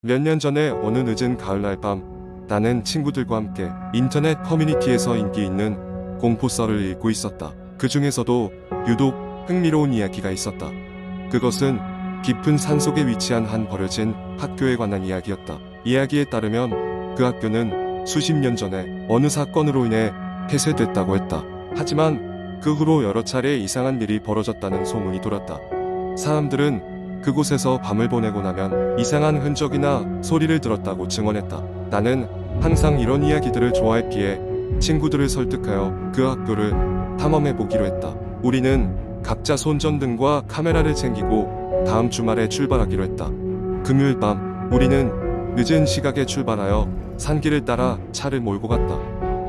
몇 년 전에 어느 늦은 가을날 밤, 나는 친구들과 함께 인터넷 커뮤니티에서 인기 있는 공포썰을 읽고 있었다. 그 중에서도 유독 흥미로운 이야기가 있었다. 그것은 깊은 산속에 위치한 한 버려진 학교에 관한 이야기였다. 이야기에 따르면 그 학교는 수십 년 전에 어느 사건으로 인해 폐쇄됐다고 했다. 하지만 그 후로 여러 차례 이상한 일이 벌어졌다는 소문이 돌았다. 사람들은 그곳에서 밤을 보내고 나면 이상한 흔적이나 소리를 들었다고 증언했다. 나는 항상 이런 이야기들을 좋아했기에 친구들을 설득하여 그 학교를 탐험해 보기로 했다. 우리는 각자 손전등과 카메라를 챙기고 다음 주말에 출발하기로 했다. 금요일 밤, 우리는 늦은 시각에 출발하여 산길을 따라 차를 몰고 갔다.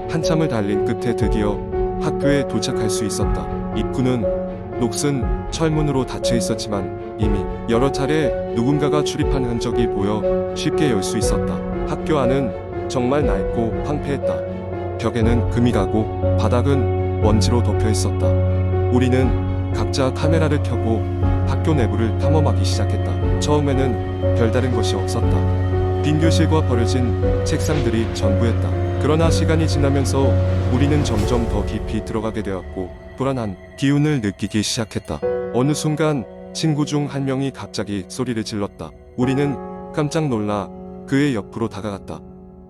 한참을 달린 끝에 드디어 학교에 도착할 수 있었다. 입구는 녹슨 철문으로 닫혀 있었지만 이미 여러 차례 누군가가 출입한 흔적이 보여 쉽게 열 수 있었다. 학교 안은 정말 낡고 황폐했다. 벽에는 금이 가고 바닥은 먼지로 덮여 있었다. 우리는 각자 카메라를 켜고 학교 내부를 탐험하기 시작했다. 처음에는 별다른 것이 없었다. 빈 교실과 버려진 책상들이 전부였다. 그러나 시간이 지나면서 우리는 점점 더 깊이 들어가게 되었고 불안한 기운을 느끼기 시작했다. 어느 순간 친구 중 한 명이 갑자기 소리를 질렀다. 우리는 깜짝 놀라 그의 옆으로 다가갔다.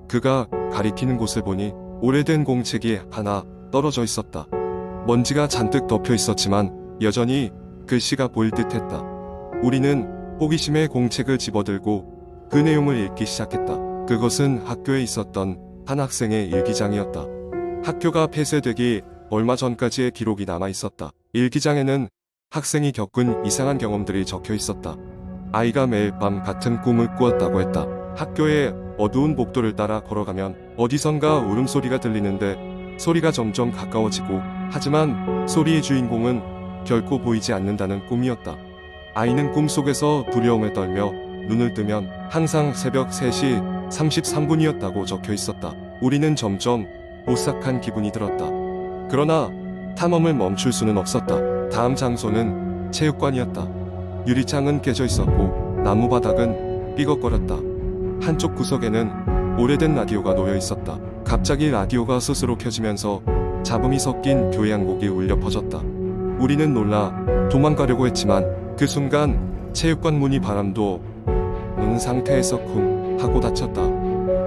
그가 가리키는 곳을 보니 오래된 공책이 하나 떨어져 있었다. 먼지가 잔뜩 덮여 있었지만 여전히 글씨가 보일 듯했다. 우리는 호기심에 공책을 집어들고 그 내용을 읽기 시작했다. 그것은 학교에 있었던 한 학생의 일기장이었다. 학교가 폐쇄되기 얼마 전까지의 기록이 남아 있었다. 일기장에는 학생이 겪은 이상한 경험들이 적혀 있었다. 아이가 매일 밤 같은 꿈을 꾸었다고 했다. 학교의 어두운 복도를 따라 걸어가면 어디선가 울음소리가 들리는데 소리가 점점 가까워지고 하지만 소리의 주인공은 결코 보이지 않는다는 꿈이었다. 아이는 꿈속에서 두려움을 떨며 눈을 뜨면 항상 새벽 3시 33분이었다고 적혀 있었다. 우리는 점점 오싹한 기분이 들었다. 그러나 탐험을 멈출 수는 없었다. 다음 장소는 체육관이었다. 유리창은 깨져 있었고 나무 바닥은 삐걱거렸다. 한쪽 구석에는 오래된 라디오가 놓여 있었다. 갑자기 라디오가 스스로 켜지면서 잡음이 섞인 교향곡이 울려 퍼졌다. 우리는 놀라 도망가려고 했지만 그 순간 체육관 문이 바람도 는 상태에서 쿵 하고 닫혔다.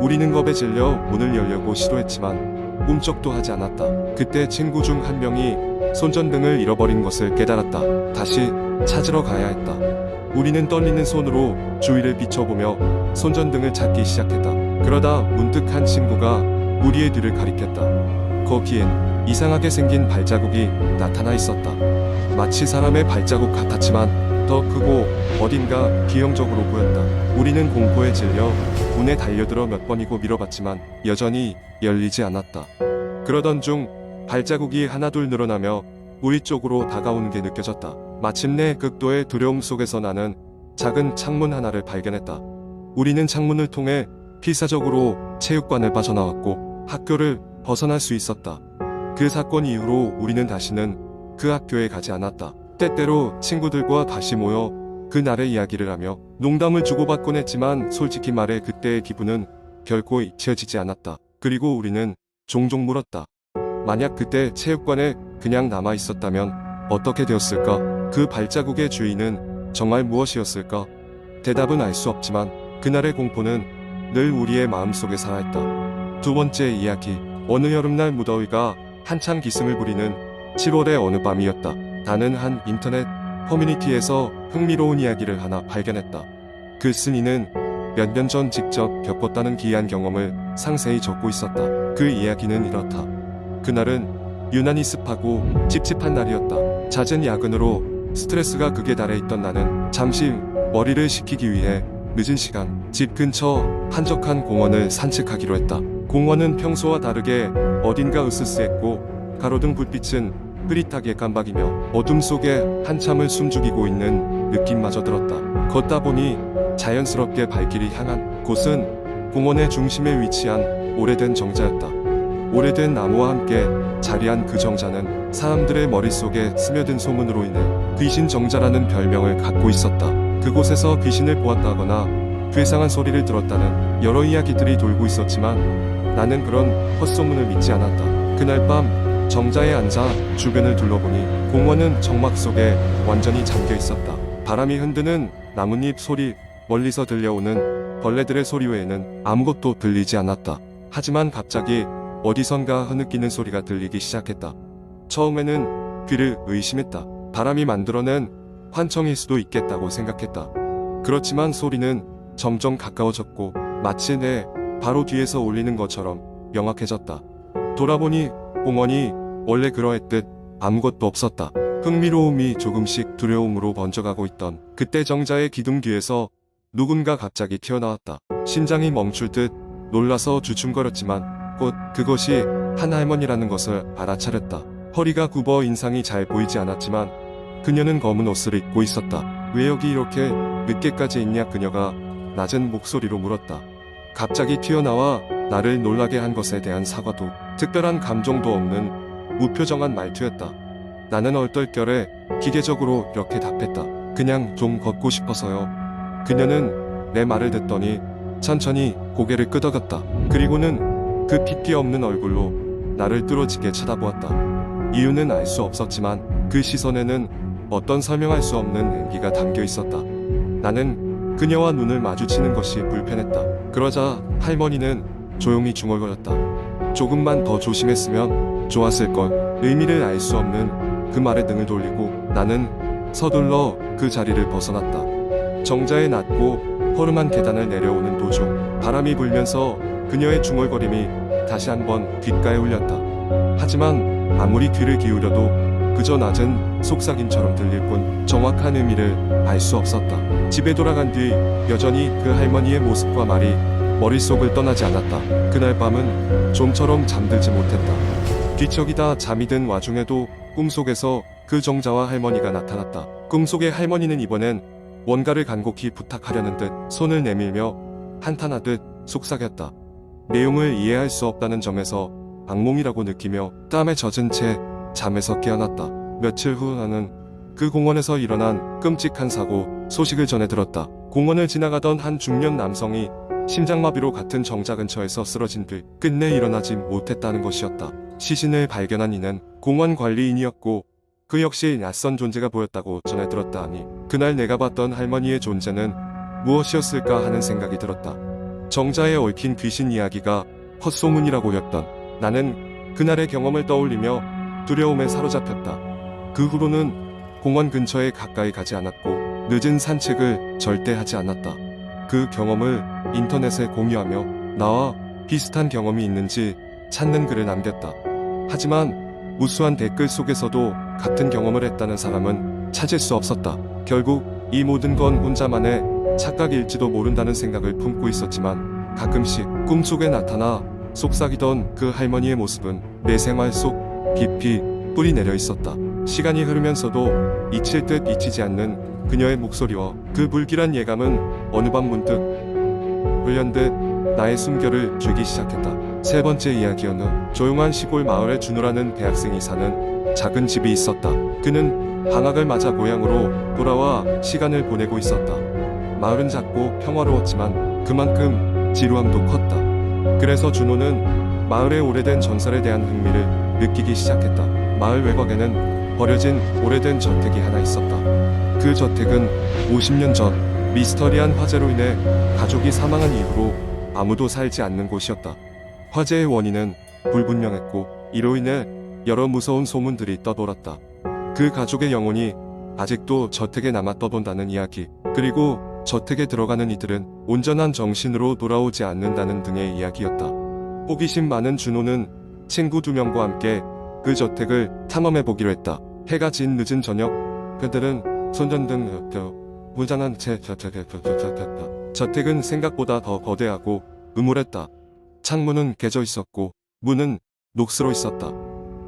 우리는 겁에 질려 문을 열려고 시도했지만 꿈쩍도 하지 않았다. 그때 친구 중 한 명이 손전등을 잃어버린 것을 깨달았다. 다시 찾으러 가야 했다. 우리는 떨리는 손으로 주위를 비춰보며 손전등을 찾기 시작했다. 그러다 문득 한 친구가 우리의 뒤를 가리켰다. 거기엔 이상하게 생긴 발자국이 나타나 있었다. 마치 사람의 발자국 같았지만 더 크고 어딘가 기형적으로 보였다. 우리는 공포에 질려 문에 달려들어 몇 번이고 밀어봤지만 여전히 열리지 않았다. 그러던 중 발자국이 하나둘 늘어나며 우리 쪽으로 다가오는 게 느껴졌다. 마침내 극도의 두려움 속에서 나는 작은 창문 하나를 발견했다. 우리는 창문을 통해 필사적으로 체육관을 빠져나왔고 학교를 벗어날 수 있었다. 그 사건 이후로 우리는 다시는 그 학교에 가지 않았다. 때때로 친구들과 다시 모여 그날의 이야기를 하며 농담을 주고받곤 했지만 솔직히 말해 그때의 기분은 결코 잊혀지지 않았다. 그리고 우리는 종종 물었다. 만약 그때 체육관에 그냥 남아 있었다면 어떻게 되었을까? 그 발자국의 주인은 정말 무엇이었을까? 대답은 알 수 없지만 그날의 공포는 늘 우리의 마음속에 살아있다. 두 번째 이야기. 어느 여름날 무더위가 한창 기승을 부리는 7월의 어느 밤이었다. 나는 한 인터넷 커뮤니티에서 흥미로운 이야기를 하나 발견했다. 그 쓴이는 몇 년 전 직접 겪었다는 기이한 경험을 상세히 적고 있었다. 그 이야기는 이렇다. 그날은 유난히 습하고 찝찝한 날이었다. 잦은 야근으로 스트레스가 극에 달해 있던 나는 잠시 머리를 식히기 위해 늦은 시간 집 근처 한적한 공원을 산책하기로 했다. 공원은 평소와 다르게 어딘가 으스스했고 가로등 불빛은 흐릿하게 깜박이며 어둠 속에 한참을 숨죽이고 있는 느낌마저 들었다. 걷다 보니 자연스럽게 발길이 향한 곳은 공원의 중심에 위치한 오래된 정자였다. 오래된 나무와 함께 자리한 그 정자는 사람들의 머릿속에 스며든 소문으로 인해 귀신 정자라는 별명을 갖고 있었다. 그곳에서 귀신을 보았다거나 괴상한 소리를 들었다는 여러 이야기들이 돌고 있었지만 나는 그런 헛소문을 믿지 않았다. 그날 밤 정자에 앉아 주변을 둘러보니 공원은 정막 속에 완전히 잠겨 있었다. 바람이 흔드는 나뭇잎 소리, 멀리서 들려오는 벌레들의 소리 외에는 아무것도 들리지 않았다. 하지만 갑자기 어디선가 흐느끼는 소리가 들리기 시작했다. 처음에는 귀를 의심했다. 바람이 만들어낸 환청일 수도 있겠다고 생각했다. 그렇지만 소리는 점점 가까워졌고 마치 내 바로 뒤에서 울리는 것처럼 명확해졌다. 돌아보니 공원이 원래 그러했듯 아무것도 없었다. 흥미로움이 조금씩 두려움으로 번져가고 있던 그때 정자의 기둥 뒤에서 누군가 갑자기 튀어나왔다. 심장이 멈출 듯 놀라서 주춤거렸지만 곧 그것이 한 할머니라는 것을 알아차렸다. 허리가 굽어 인상이 잘 보이지 않았지만 그녀는 검은 옷을 입고 있었다. 왜 여기 이렇게 늦게까지 있냐? 그녀가 낮은 목소리로 물었다. 갑자기 튀어나와 나를 놀라게 한 것에 대한 사과도 특별한 감정도 없는 무표정한 말투였다. 나는 얼떨결에 기계적으로 이렇게 답했다. 그냥 좀 걷고 싶어서요. 그녀는 내 말을 듣더니 천천히 고개를 끄덕였다. 그리고는 그 핏기 없는 얼굴로 나를 뚫어지게 쳐다보았다. 이유는 알 수 없었지만 그 시선에는 어떤 설명할 수 없는 냉기가 담겨 있었다. 나는 그녀와 눈을 마주치는 것이 불편했다. 그러자 할머니는 조용히 중얼거렸다. 조금만 더 조심했으면 좋았을걸. 의미를 알 수 없는 그 말에 등을 돌리고 나는 서둘러 그 자리를 벗어났다. 정자의 낮고 허름한 계단을 내려오는 도중 바람이 불면서 그녀의 중얼거림이 다시 한번 귓가에 울렸다. 하지만 아무리 귀를 기울여도 그저 낮은 속삭임처럼 들릴 뿐 정확한 의미를 알 수 없었다. 집에 돌아간 뒤 여전히 그 할머니의 모습과 말이 머릿속을 떠나지 않았다. 그날 밤은 좀처럼 잠들지 못했다. 뒤척이다 잠이 든 와중에도 꿈속에서 그 정자와 할머니가 나타났다. 꿈속의 할머니는 이번엔 뭔가를 간곡히 부탁하려는 듯 손을 내밀며 한탄하듯 속삭였다. 내용을 이해할 수 없다는 점에서 악몽이라고 느끼며 땀에 젖은 채 잠에서 깨어났다. 며칠 후 나는 그 공원에서 일어난 끔찍한 사고 소식을 전해 들었다. 공원을 지나가던 한 중년 남성이 심장마비로 같은 정자 근처에서 쓰러진 뒤 끝내 일어나지 못했다는 것이었다. 시신을 발견한 이는 공원 관리인이었고 그 역시 낯선 존재가 보였다고 전해 들었다 하니 그날 내가 봤던 할머니의 존재는 무엇이었을까 하는 생각이 들었다. 정자에 얽힌 귀신 이야기가 헛소문이라고 했던 나는 그날의 경험을 떠올리며 두려움에 사로잡혔다. 그 후로는 공원 근처에 가까이 가지 않았고 늦은 산책을 절대 하지 않았다. 그 경험을 인터넷에 공유하며 나와 비슷한 경험이 있는지 찾는 글을 남겼다. 하지만 무수한 댓글 속에서도 같은 경험을 했다는 사람은 찾을 수 없었다. 결국 이 모든 건 혼자만의 착각일지도 모른다는 생각을 품고 있었지만 가끔씩 꿈속에 나타나 속삭이던 그 할머니의 모습은 내 생활 속 깊이 뿌리 내려 있었다. 시간이 흐르면서도 잊힐 듯 잊히지 않는 그녀의 목소리와 그 불길한 예감은 어느 밤 문득 불현듯 나의 숨결을 쥐기 시작했다. 세 번째 이야기는 조용한 시골 마을에 준우라는 대학생이 사는 작은 집이 있었다. 그는 방학을 맞아 고향으로 돌아와 시간을 보내고 있었다. 마을은 작고 평화로웠지만 그만큼 지루함도 컸다. 그래서 준호는 마을의 오래된 전설에 대한 흥미를 느끼기 시작했다. 마을 외곽에는 버려진 오래된 저택이 하나 있었다. 그 저택은 50년 전 미스터리한 화재로 인해 가족이 사망한 이후로 아무도 살지 않는 곳이었다. 화재의 원인은 불분명했고 이로 인해 여러 무서운 소문들이 떠돌았다. 그 가족의 영혼이 아직도 저택에 남아 떠돈다는 이야기, 그리고 저택에 들어가는 이들은 온전한 정신으로 돌아오지 않는다는 등의 이야기였다. 호기심 많은 준호는 친구 2명과 함께 그 저택을 탐험해보기로 했다. 해가 진 늦은 저녁, 그들은 손전등 무장한 채 저택은 생각보다 더 거대하고 음울했다. 창문은 깨져 있었고 문은 녹슬어 있었다.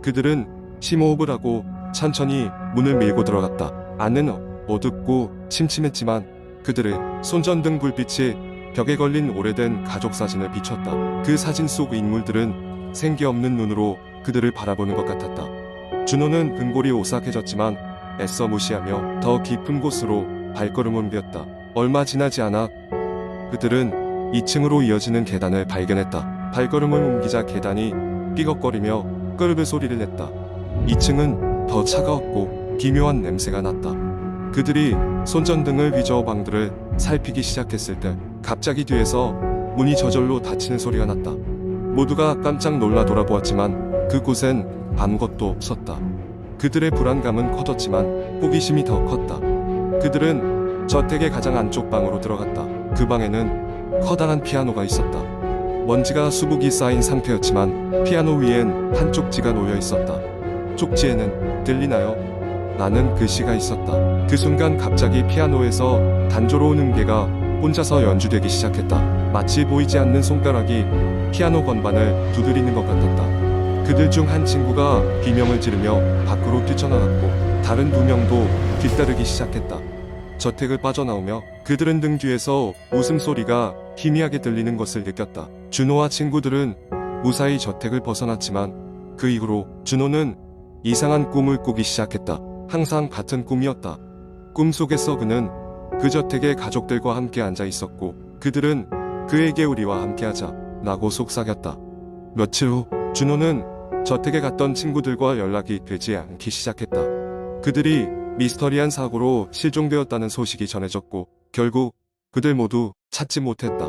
그들은 심호흡을 하고 천천히 문을 밀고 들어갔다. 안은 어둡고 침침했지만 그들의 손전등 불빛이 벽에 걸린 오래된 가족 사진을 비췄다. 그 사진 속 인물들은 생기 없는 눈으로 그들을 바라보는 것 같았다. 준호는 근골이 오싹해졌지만 애써 무시하며 더 깊은 곳으로 발걸음을 옮겼다. 얼마 지나지 않아 그들은 2층으로 이어지는 계단을 발견했다. 발걸음을 옮기자 계단이 삐걱거리며 끄르르 소리를 냈다. 2층은 더 차가웠고 기묘한 냄새가 났다. 그들이 손전등을 휘저어 방들을 살피기 시작했을 때 갑자기 뒤에서 문이 저절로 닫히는 소리가 났다. 모두가 깜짝 놀라 돌아보았지만 그곳엔 아무것도 없었다. 그들의 불안감은 커졌지만 호기심이 더 컸다. 그들은 저택의 가장 안쪽 방으로 들어갔다. 그 방에는 커다란 피아노가 있었다. 먼지가 수북이 쌓인 상태였지만 피아노 위엔 한 쪽지가 놓여 있었다. 쪽지에는 들리나요? 라는 글씨가 있었다. 그 순간 갑자기 피아노에서 단조로운 음계가 혼자서 연주되기 시작했다. 마치 보이지 않는 손가락이 피아노 건반을 두드리는 것 같았다. 그들 중 한 친구가 비명을 지르며 밖으로 뛰쳐나갔고 다른 두 명도 뒤따르기 시작했다. 저택을 빠져나오며 그들은 등 뒤에서 웃음소리가 희미하게 들리는 것을 느꼈다. 준호와 친구들은 무사히 저택을 벗어났지만 그 이후로 준호는 이상한 꿈을 꾸기 시작했다. 항상 같은 꿈이었다. 꿈속에서 그는 그 저택의 가족들과 함께 앉아 있었고 그들은 그에게 우리와 함께하자 라고 속삭였다. 며칠 후 준호는 저택에 갔던 친구들과 연락이 되지 않기 시작했다. 그들이 미스터리한 사고로 실종되었다는 소식이 전해졌고 결국 그들 모두 찾지 못했다.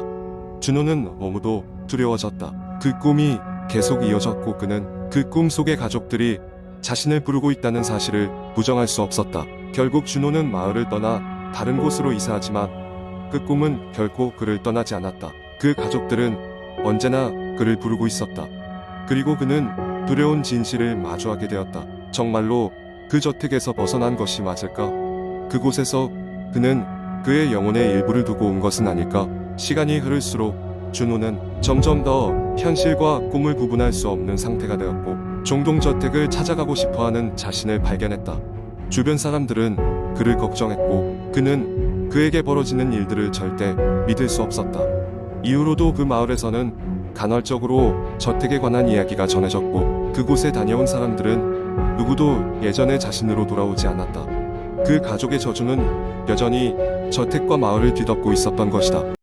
준호는 너무도 두려워졌다. 그 꿈이 계속 이어졌고 그는 그 꿈 속의 가족들이 자신을 부르고 있다는 사실을 부정할 수 없었다. 결국 준호는 마을을 떠나 다른 곳으로 이사하지만 그 꿈은 결코 그를 떠나지 않았다. 그 가족들은 언제나 그를 부르고 있었다. 그리고 그는 두려운 진실을 마주하게 되었다. 정말로 그 저택에서 벗어난 것이 맞을까? 그곳에서 그는 그의 영혼의 일부를 두고 온 것은 아닐까? 시간이 흐를수록 준호는 점점 더 현실과 꿈을 구분할 수 없는 상태가 되었고 종종 저택을 찾아가고 싶어하는 자신을 발견했다. 주변 사람들은 그를 걱정했고 그는 그에게 벌어지는 일들을 절대 믿을 수 없었다. 이후로도 그 마을에서는 간헐적으로 저택에 관한 이야기가 전해졌고 그곳에 다녀온 사람들은 누구도 예전의 자신으로 돌아오지 않았다. 그 가족의 저주는 여전히 저택과 마을을 뒤덮고 있었던 것이다.